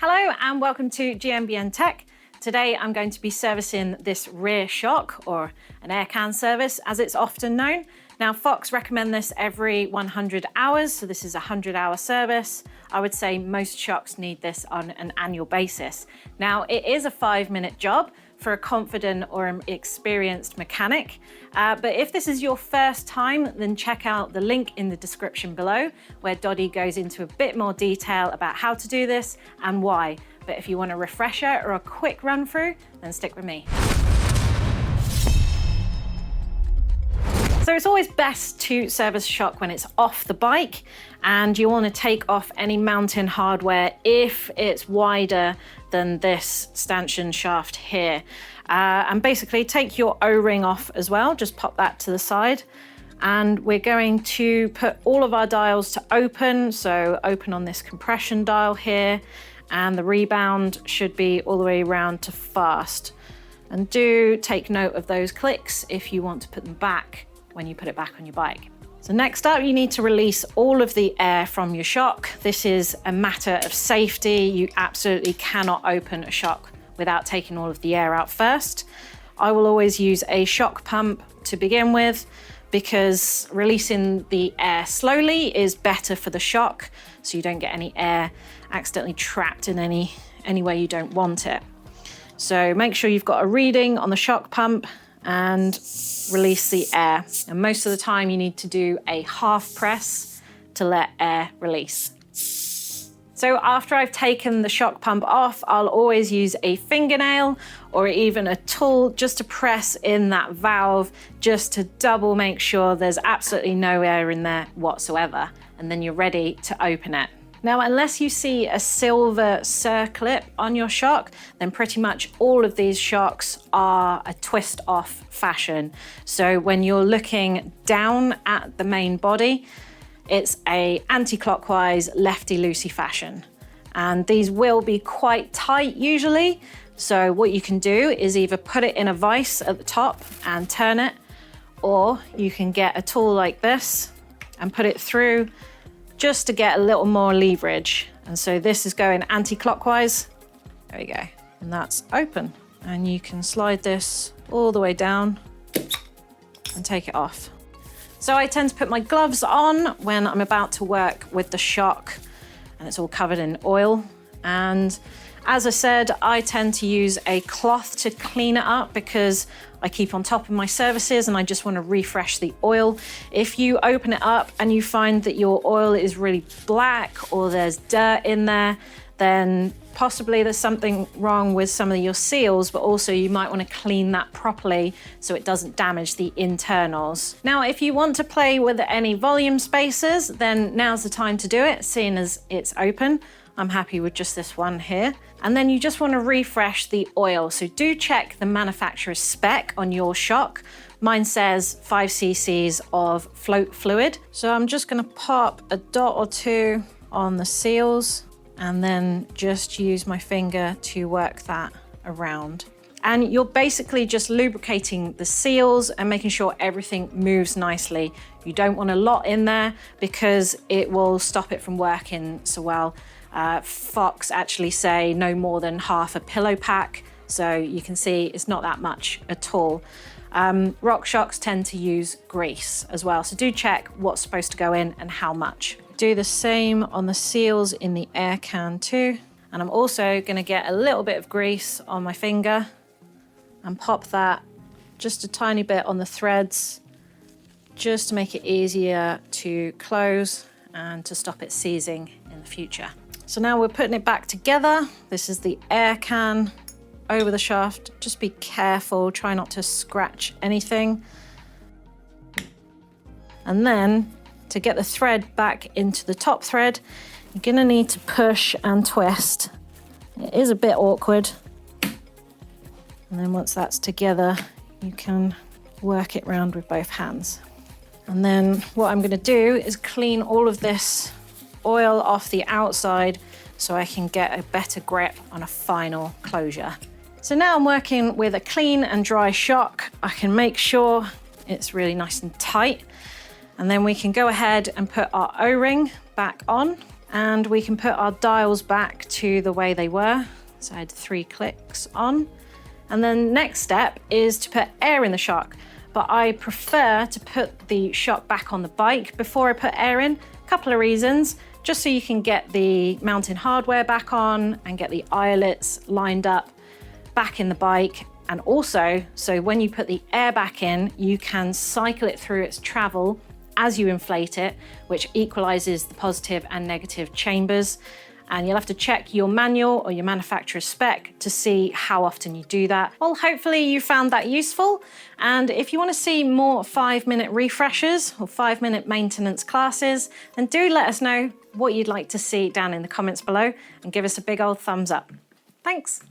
Hello and welcome to GMBN Tech. Today I'm going to be servicing this rear shock, or an air can service as it's often known. Now Fox recommend this every 100 hours, so this is a 100-hour service. I would say most shocks need this on an annual basis. Now it is a 5-minute job for a confident or an experienced mechanic. But if this is your first time, then check out the link in the description below, where Doddy goes into a bit more detail about how to do this and why. But if you want a refresher or a quick run through, then stick with me. So it's always best to service a shock when it's off the bike, and you want to take off any mounting hardware if it's wider than this stanchion shaft here. And basically take your O-ring off as well, just pop that to the side. And we're going to put all of our dials to open, so open on this compression dial here, and the rebound should be all the way around to fast. And do take note of those clicks if you want to put them back when you put it back on your bike. So next up, you need to release all of the air from your shock. This is a matter of safety. You absolutely cannot open a shock without taking all of the air out first. I will always use a shock pump to begin with, because releasing the air slowly is better for the shock, so you don't get any air accidentally trapped in any way you don't want it. So make sure you've got a reading on the shock pump and release the air. And most of the time you need to do a half press to let air release. So after I've taken the shock pump off, I'll always use a fingernail or even a tool just to press in that valve, just to double make sure there's absolutely no air in there whatsoever. And then you're ready to open it. Now, unless you see a silver circlip on your shock, then pretty much all of these shocks are a twist off fashion. So when you're looking down at the main body, it's a anti-clockwise lefty-loosey fashion. And these will be quite tight usually. So what you can do is either put it in a vise at the top and turn it, or you can get a tool like this and put it through just to get a little more leverage. And so this is going anti-clockwise. There we go. And that's open. And you can slide this all the way down and take it off. So I tend to put my gloves on when I'm about to work with the shock, and it's all covered in oil. And as I said, I tend to use a cloth to clean it up because I keep on top of my services and I just want to refresh the oil. If you open it up and you find that your oil is really black or there's dirt in there, then possibly there's something wrong with some of your seals, but also you might want to clean that properly so it doesn't damage the internals. Now, if you want to play with any volume spacers, then now's the time to do it, seeing as it's open. I'm happy with just this one here. And then you just want to refresh the oil. So do check the manufacturer's spec on your shock. Mine says 5 cc's of float fluid. So I'm just going to pop a dot or two on the seals and then just use my finger to work that around. And you're basically just lubricating the seals and making sure everything moves nicely. You don't want a lot in there because it will stop it from working so well. Fox actually say no more than half a pillow pack, so you can see it's not that much at all. Rock shocks tend to use grease as well, so do check what's supposed to go in and how much. Do the same on the seals in the air can too. And I'm also going to get a little bit of grease on my finger and pop that just a tiny bit on the threads, just to make it easier to close and to stop it seizing in the future. So now we're putting it back together. This is the air can over the shaft. Just be careful, try not to scratch anything. And then to get the thread back into the top thread, you're gonna need to push and twist. It is a bit awkward. And then once that's together, you can work it round with both hands. And then what I'm gonna do is clean all of this oil off the outside so I can get a better grip on a final closure. So now I'm working with a clean and dry shock. I can make sure it's really nice and tight. And then we can go ahead and put our O-ring back on. And we can put our dials back to the way they were. So I had 3 clicks on. And then next step is to put air in the shock. But I prefer to put the shock back on the bike before I put air in. A couple of reasons, just so you can get the mounting hardware back on and get the eyelets lined up back in the bike. And also, so when you put the air back in, you can cycle it through its travel as you inflate it, which equalizes the positive and negative chambers. And you'll have to check your manual or your manufacturer's spec to see how often you do that. Well, hopefully you found that useful. And if you want to see more 5-minute refreshers or 5-minute maintenance classes, then do let us know what you'd like to see down in the comments below and give us a big old thumbs up. Thanks.